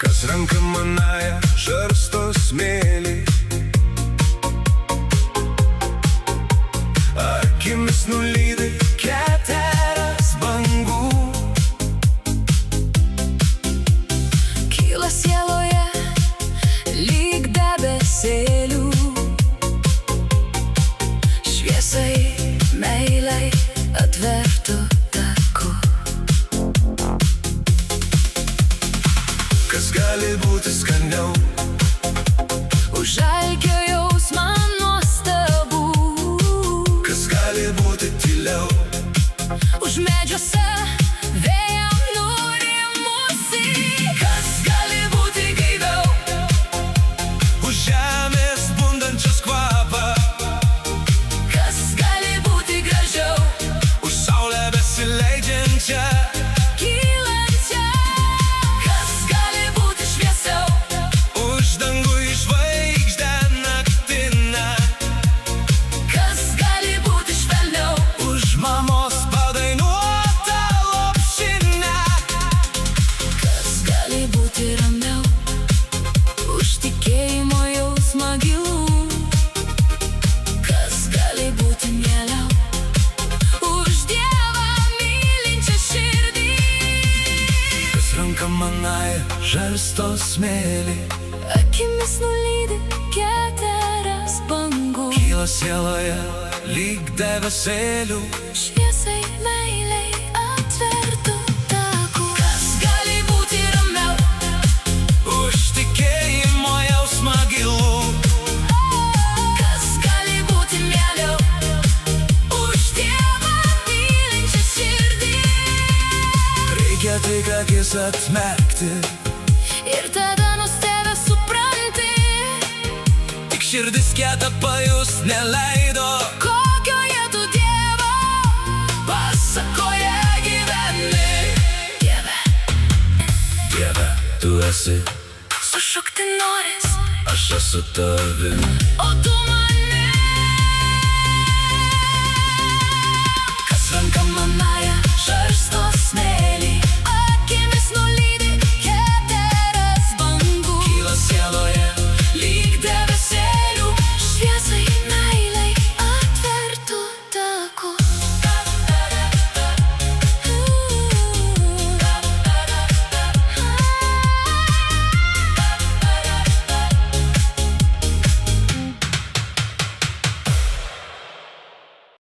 Kas ranka manąją žarsto smėlį, akimis nulydi keteras bangų. Kyla sieloje lyg debesėlių, šviesai, meilei atvertų taku. Kas gali būti skaniau Už alkio jausmą nuostabų, kas gali būti tyliau už medžiuose vėjam nurimusi. Kas gali būti gaiviau už žemės bundančios kvapą, kas gali būti gražiau už saulę besileidžiančią, kylančią. Kas gali būti šviesiau už dangų į žvaigždę naktinę, kas gali būti švelniau už mamos padainuotą lopšinę. kas gali būti ramiau už tikėjimo jausmą gilų, kas gali būti mieliau už Dievą mylinčią širdį. Kas ranka manąją žarsto smėlį, Akimis nulydi keteras bangų, kyla sieloje lyg debesėlių. šviesai, meilei atvertų taku. Kas gali būti ramiau Už tikėjimo jausmą gilų, kas gali būti mieliau už Dievą mylinčią širdį. reikia tik akis atmerkti, Ir tada nustebęs supranti, tik širdis kieta pajus neleido. kokioje tu Dievo pasakoje gyveni. Dieve, Dieve, tu esi, sušukti noris, aš esu tavim. o tu